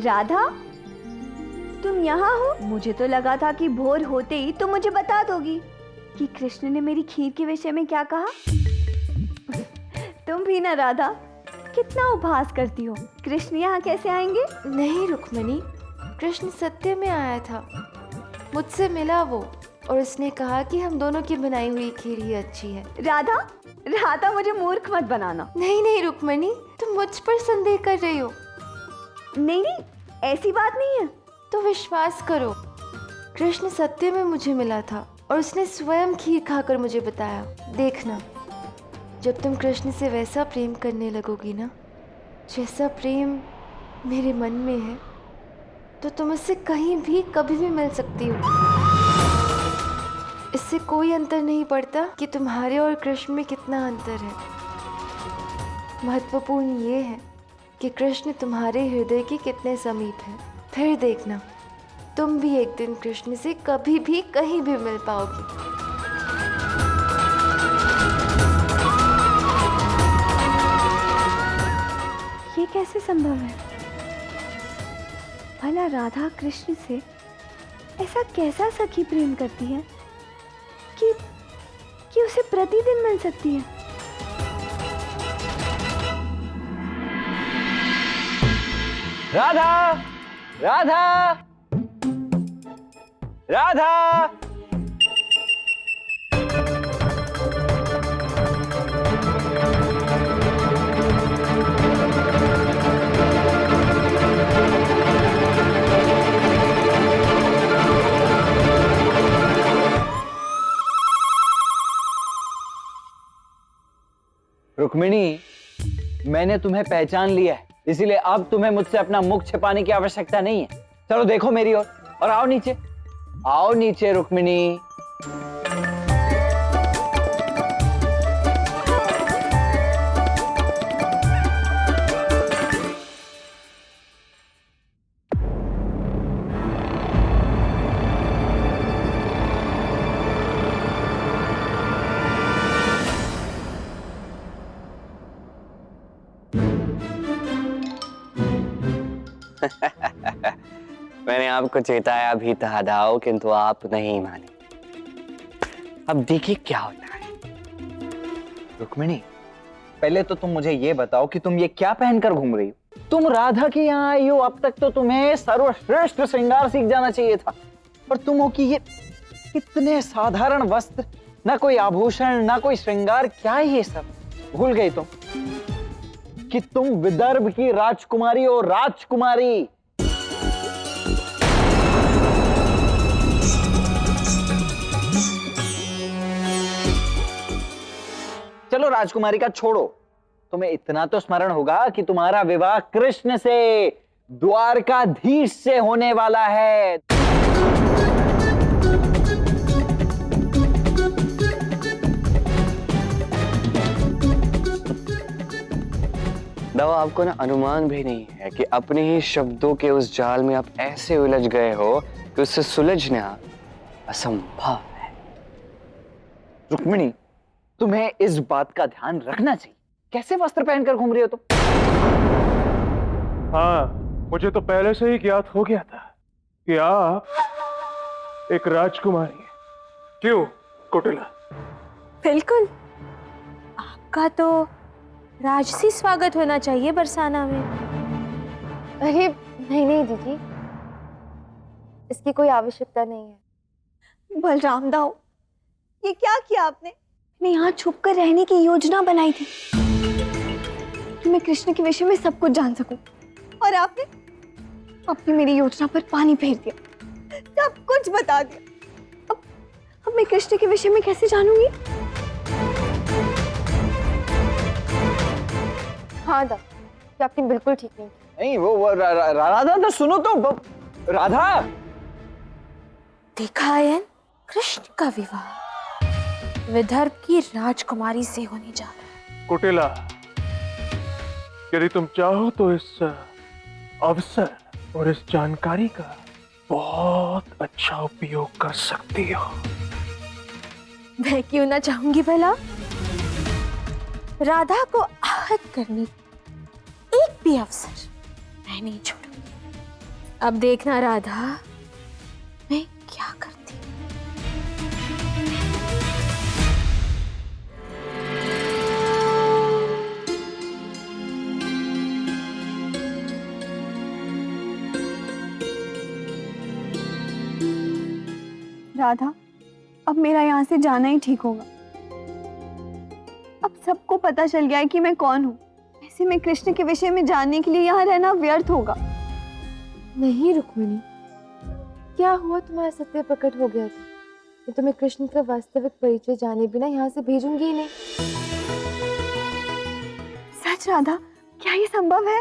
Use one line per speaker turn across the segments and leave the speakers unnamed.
राधा, तुम यहाँ हो? मुझे तो लगा था कि भोर होते ही तुम मुझे बता दोगी कि कृष्ण ने मेरी खीर के विषय में क्या कहा। तुम भी ना राधा, कितना उपहास करती हो। कृष्ण यहाँ कैसे आएंगे?
नहीं रुक्मिणी, कृष्ण सत्य में आया था, मुझसे मिला वो, और उसने कहा कि हम दोनों की बनाई हुई खीर ही अच्छी है।
राधा, राधा मुझे मूर्ख मत बनाना।
नहीं नहीं रुक्मिणी, तुम मुझ पर संदेह कर रही हो।
नहीं नहीं, ऐसी बात नहीं है।
तो विश्वास करो, कृष्ण सत्य में मुझे मिला था और उसने स्वयं खीर खाकर मुझे बताया। देखना, जब तुम कृष्ण से वैसा प्रेम करने लगोगी ना, जैसा प्रेम मेरे मन में है, तो तुम उससे कहीं भी कभी भी मिल सकती हो। इससे कोई अंतर नहीं पड़ता कि तुम्हारे और कृष्ण में कितना अंतर है। महत्वपूर्ण ये है कि कृष्ण तुम्हारे हृदय के कितने समीप है। फिर देखना, तुम भी एक दिन कृष्ण से कभी भी कहीं भी मिल पाओगी।
ये कैसे संभव है? भला राधा कृष्ण से ऐसा कैसा सखी प्रेम करती है कि उसे प्रतिदिन मिल सकती है?
राधा, राधा, राधा। रुक्मिणी, मैंने तुम्हें पहचान लिया है, इसीलिए अब तुम्हें मुझसे अपना मुख छिपाने की आवश्यकता नहीं है। चलो देखो मेरी ओर और आओ नीचे, आओ नीचे रुक्मिणी। मैंने आपको चेताया भी था दाओ, किंतु आप नहीं माने। अब देखिए क्या होता है। रुक्मिणी, पहले तो तुम मुझे ये बताओ कि तुम ये क्या पहनकर घूम रही हो? तुम राधा की यहाँ आई हो, अब तक तो तुम्हें सर्वश्रेष्ठ श्रृंगार सीख जाना चाहिए था, पर तुम हो कि ये इतने साधारण वस्त्र, ना कोई आभूषण, ना कोई श्रृंगार, क्या है ये सब? भूल गई तुम कि तुम विदर्भ की राजकुमारी हो, राजकुमारी। चलो राजकुमारी का छोड़ो, तुम्हें इतना तो स्मरण होगा कि तुम्हारा विवाह कृष्ण से, द्वारकाधीश से होने वाला है। दवा, आपको ना अनुमान भी नहीं है कि अपने ही शब्दों के उस जाल में आप ऐसे उलझ गए हो कि उससे सुलझना असंभव है। रुक्मिणी, तुम्हें इस बात का ध्यान रखना चाहिए। कैसे वस्त्र पहनकर घूम रही हो तुम?
हाँ, मुझे तो पहले से ही ज्ञात हो गया था कि आप एक राजकुमारी हैं। क्यों कुटिला?
बिल्कुल, आपका तो राजसी स्वागत होना चाहिए बरसाना में।
अरे नहीं नहीं दीदी, इसकी कोई आवश्यकता नहीं है।
बलराम दाऊ, ये क्या किया आपने? मैं यहाँ छुपकर रहने की योजना बनाई थी कि मैं कृष्ण के विषय में सब कुछ जान सकूं, और आपने मेरी योजना पर पानी फेर दिया, सब कुछ बता दिया। अब मैं कृष्ण के विषय में कैसे जानूंगी?
हाँ दा, ये आपने बिल्कुल ठीक नहीं किया।
नहीं, वो राधा तो सुनो तो, राधा।
देखा आयन, कृष्ण का विवाह विदर्भ की राजकुमारी से होने जा रहा है।
कुटिला, यदि तुम चाहो तो इस अवसर और इस जानकारी का बहुत अच्छा उपयोग कर सकती हो।
मैं क्यों ना चाहूंगी भला? राधा को आहत करने एक भी अवसर मैं नहीं छोड़ूंगी। अब देखना राधा, मैं क्या करती हूँ।
राधा, अब मेरा यहाँ से जाना ही ठीक होगा। अब सबको पता चल गया है कि मैं कौन हूँ। ऐसे में कृष्ण के विषय में जानने के लिए यहाँ रहना व्यर्थ होगा।
नहीं रुक्मिणी, क्या हुआ? तुम्हारा सत्य प्रकट हो गया था। मैं तुम्हें कृष्ण का वास्तविक परिचय जाने बिना यहाँ से भेजूंगी ही नहीं।
सच राधा, क्या ये संभव है?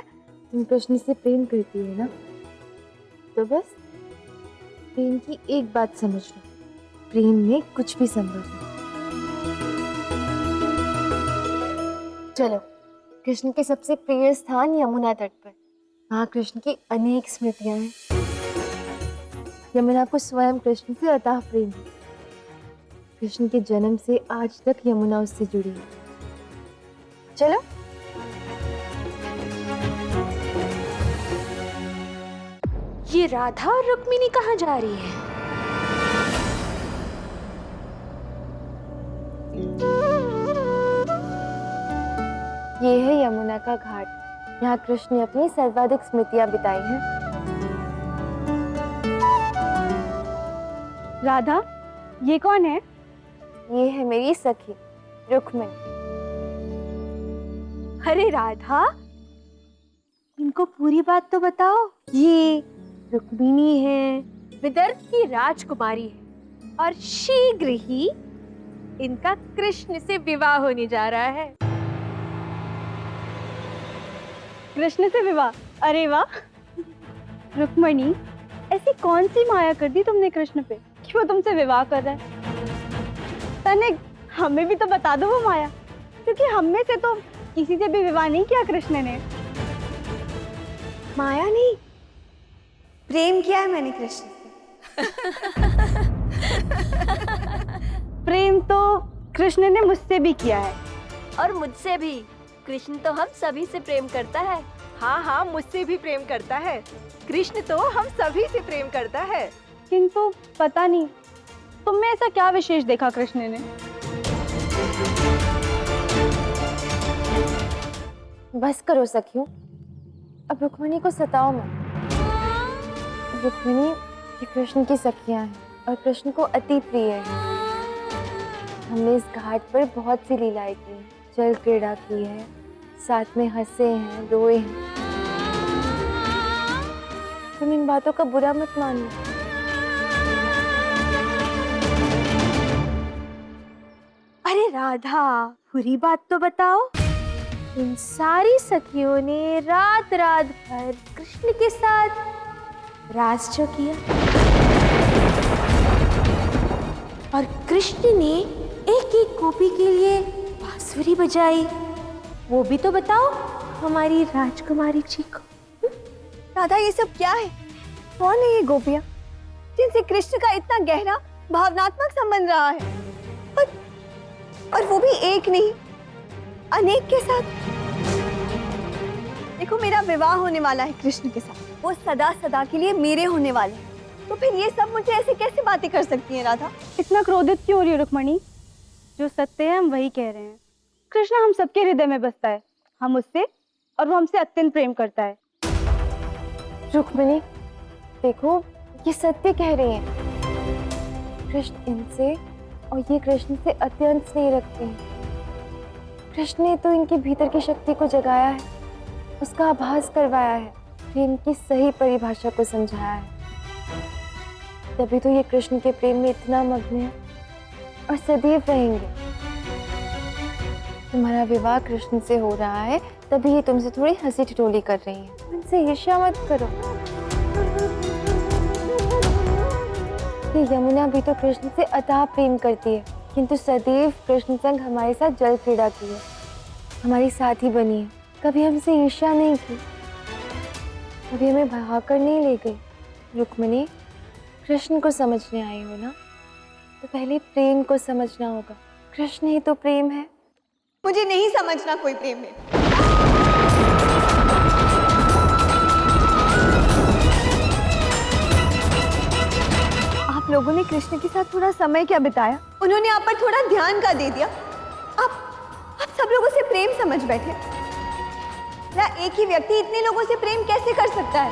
तुम कृष्ण से प्रेम करती है ना, तो बस प्रेम की एक बात समझ लो, प्रेम में कुछ भी संभव है। चलो, कृष्ण के सबसे प्रिय स्थान यमुना तट पर, वहाँ कृष्ण की अनेक स्मृतियां हैं। यमुना को स्वयं कृष्ण से अथाह प्रेम है। कृष्ण के जन्म से आज तक यमुना उससे जुड़ी है। चलो।
ये राधा और रुक्मिणी कहाँ जा रही है?
ये है यमुना का घाट। यहाँ कृष्ण ने अपनी सर्वाधिक स्मृतियां बिताई हैं।
राधा, ये कौन है?
ये है मेरी सखी रुक्मिणी।
अरे राधा, इनको पूरी बात तो बताओ। ये रुक्मिणी है, विदर्भ की राजकुमारी है और शीघ्र ही इनका कृष्ण से विवाह होने जा रहा है।
कृष्ण से विवाह? अरे वाह! रुक्मणी, ऐसी कौन सी माया कर दी तुमने कृष्ण पे कि वो तुमसे विवाह कर रहा है? तनिक हमें भी तो बता दो वो माया, क्योंकि हम में से तो किसी से भी विवाह नहीं किया कृष्ण ने। माया नहीं, प्रेम किया है मैंने कृष्ण से। प्रेम तो कृष्ण ने मुझसे भी किया है।
और मुझसे भी। कृष्ण तो हम सभी से प्रेम करता है।
हाँ हाँ, मुझसे भी प्रेम करता है। कृष्ण तो हम सभी से प्रेम करता है।
किंतु पता नहीं तुम में ऐसा क्या विशेष देखा कृष्ण ने।
बस करो सखियों, अब रुक्मिणी को सताओ मत। रुक्मिणी ये कृष्ण की सखियां हैं और कृष्ण को अति प्रिय है। हमने इस घाट पर बहुत सी लीलाएं की, जल क्रीड़ा की है, साथ में हंसे हैं, रोए हैं। तुम इन बातों का बुरा मत मानो।
अरे राधा, पूरी बात तो बताओ। इन सारी सखियों ने रात रात भर कृष्ण के साथ राज जो किया और कृष्ण ने एक एक गोपी के लिए बांसुरी बजाई, वो भी तो बताओ हमारी राजकुमारी जी को।
राधा, ये सब क्या है? कौन है ये गोपियां जिनसे कृष्ण का इतना गहरा भावनात्मक संबंध रहा है? और वो भी एक नहीं, अनेक के साथ। देखो, मेरा विवाह होने वाला है कृष्ण के साथ, वो सदा सदा के लिए मेरे होने वाले हैं। तो फिर ये सब मुझे ऐसे कैसे बातें कर सकती हैं राधा?
इतना क्रोधित क्यों हो रही है रुक्मणी? जो सत्य है हम वही कह रहे हैं। कृष्ण हम सबके हृदय में बसता है, हम उससे और वो हमसे अत्यंत प्रेम करता है।
रुक्मिणी देखो, ये सत्य कह रही हैं। कृष्ण इनसे और ये कृष्ण से अत्यंत स्नेह रखते हैं। कृष्ण ने तो इनके भीतर की शक्ति को जगाया है, उसका आभास करवाया है, प्रेम की सही परिभाषा को समझाया है। तभी तो ये कृष्ण के प्रेम में इतना मग्न है और सदैव रहेंगे। तुम्हारा विवाह कृष्ण से हो रहा है, तभी ये तुमसे थोड़ी हंसी ठिठोली कर रही है। उनसे ईर्ष्या मत करो। ये यमुना भी तो कृष्ण से अथाह प्रेम करती है, किंतु सदैव कृष्ण संग हमारे साथ जल क्रीड़ा की है, हमारी साथी बनी है, कभी हमसे ईर्ष्या नहीं की, कभी हमें भगाकर नहीं ले गई। रुक्मिणी, कृष्ण को समझने आई हो ना, तो पहले प्रेम को समझना होगा। कृष्ण ही तो प्रेम है।
मुझे नहीं समझना कोई प्रेम है। लोगों ने कृष्ण के साथ थोड़ा समय क्या बिताया, उन्होंने आप पर थोड़ा ध्यान का दे दिया, आप सब लोगों से प्रेम समझ बैठे। ना एक ही व्यक्ति इतने लोगों से प्रेम कैसे कर सकता है?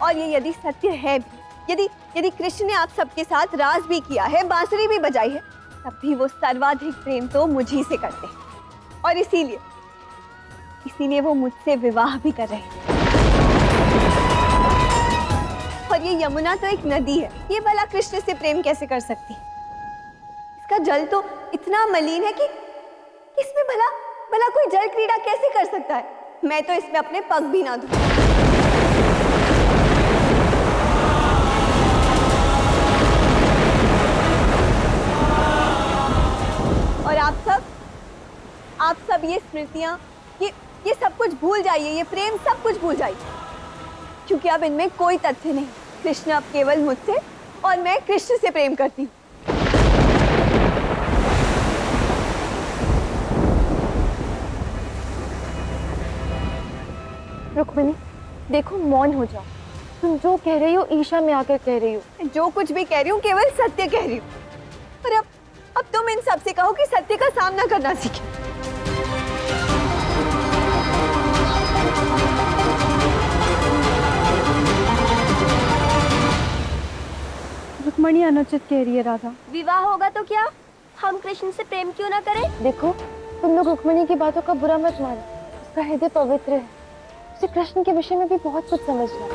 और ये यदि सत्य है भी, यदि कृष्ण ने आप सबके साथ राज भी किया है, बांसुरी भी बजाई है, तब भी वो सर्वाधिक प्रेम तो मुझी से करते हैं। और इसीलिए वो मुझसे विवाह भी कर रहे हैं। और ये यमुना तो एक नदी है, ये भला कृष्ण से प्रेम कैसे कर सकती? इसका जल तो इतना मलिन है कि इसमें भला कोई जल क्रीड़ा कैसे कर सकता है? मैं तो इसमें अपने पग भी ना धोऊं। और आप सब ये स्मृतियां, ये सब कुछ भूल जाइए, ये प्रेम सब कुछ भूल जाइए, क्योंकि अब इनमें कोई तथ्य नहीं। कृष्ण अब केवल मुझसे और मैं कृष्ण से प्रेम करती हूँ।
रुक्मिणी, देखो मौन हो जाओ। तुम जो कह रही हो ईशा में आकर कह रही हो।
जो कुछ भी कह रही हूँ केवल सत्य कह रही हूँ। और अब तुम इन सब से कहो कि सत्य का सामना करना सीखे।
रुक्मणी अनुचित कह रही है राधा।
विवाह होगा तो क्या हम कृष्ण से प्रेम क्यों ना करें?
देखो, तुम लोग रुक्मिणी की बातों का बुरा मत मानो। उसका हृदय पवित्र है, उसे कृष्ण के विषय में भी बहुत कुछ समझना है।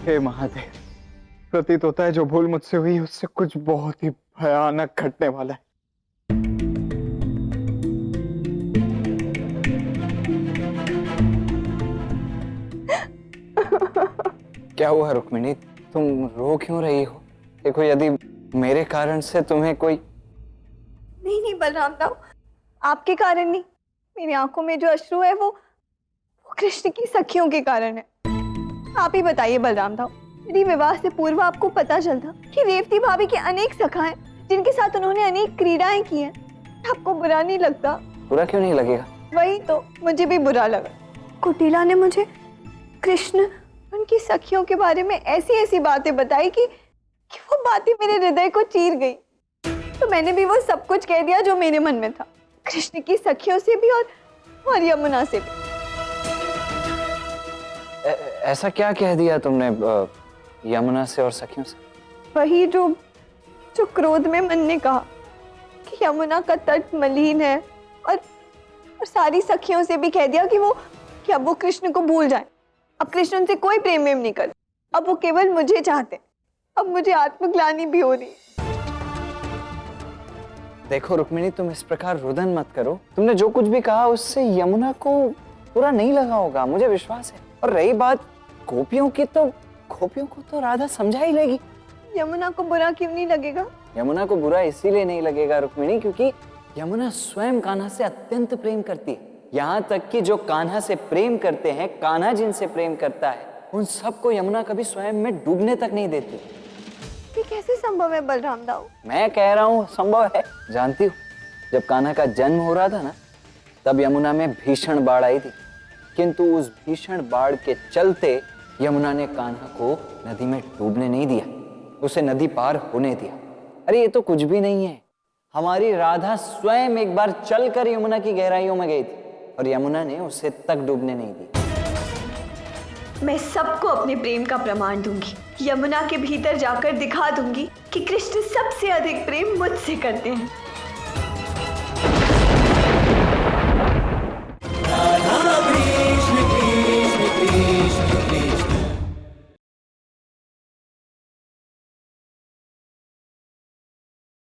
हे महादेव, प्रतीत होता है जो भूल मुझसे हुई उससे कुछ बहुत ही भयानक घटने वाला है। क्या हुआ रुक्मिणी, तुम रो क्यों रही हो? देखो, यदि मेरे कारण से तुम्हें कोई...
नहीं बलराम राव, आपके कारण नहीं। मेरी आंखों में जो अश्रु है वो कृष्ण की सखियों के कारण है। आप ही बताइए बलराम राव, यदि विवाह से पूर्व आपको पता चलता कि रेवती भाभी के अनेक सखा हैं जिनके साथ उन्होंने अनेक क्रीड़ाएं की हैं, आपको बुरा नहीं लगता?
बुरा क्यों नहीं लगेगा?
वही तो, मुझे भी बुरा लगा। कुटिला ने मुझे कृष्ण उनकी सखियों के बारे में ऐसी बातें बताई कि वो बातें मेरे हृदय को चीर गई। तो मैंने भी वो सब कुछ कह दिया जो मेरे मन में था, कृष्ण की सखियों से भी और यमुना से भी।
ऐसा क्या कह दिया तुमने यमुना से और सखियों से?
वही जो क्रोध में मन ने कहा कि यमुना का तट मलिन है, और सारी सखियों से भी कह दिया कि अब वो कृष्ण को भूल जाए। अब कृष्ण उनसे कोई प्रेम नहीं करते, अब वो केवल मुझे चाहते। अब मुझे आत्मग्लानि भी हो रही है।
देखो रुक्मिणी, तुम इस प्रकार रुदन मत करो। तुमने जो कुछ भी कहा उससे यमुना को बुरा नहीं लगा होगा, मुझे विश्वास है। और रही बात गोपियों की, तो गोपियों को तो राधा समझा ही लेगी।
यमुना को बुरा क्यों नहीं लगेगा?
यमुना को बुरा इसीलिए नहीं लगेगा रुक्मिणी, क्योंकि यमुना स्वयं कान्हा से अत्यंत प्रेम करती है। यहाँ तक कि जो कान्हा से प्रेम करते हैं, कान्हा जिनसे प्रेम करता है, उन सबको यमुना कभी स्वयं में डूबने तक नहीं देती।
ये कैसे संभव है बलराम दाऊ?
मैं कह रहा हूँ संभव है। जानती हूँ, जब कान्हा का जन्म हो रहा था ना, तब यमुना में भीषण बाढ़ आई थी, किंतु उस भीषण बाढ़ के चलते यमुना ने कान्हा को नदी में डूबने नहीं दिया, उसे नदी पार होने दिया। अरे ये तो कुछ भी नहीं है। हमारी राधा स्वयं एक बार चलकर यमुना की गहराइयों में गई थी और यमुना ने उसे तक डूबने नहीं दी।
मैं सबको अपने प्रेम का प्रमाण दूंगी। यमुना के भीतर जाकर दिखा दूंगी कि कृष्ण सबसे अधिक प्रेम मुझसे करते हैं।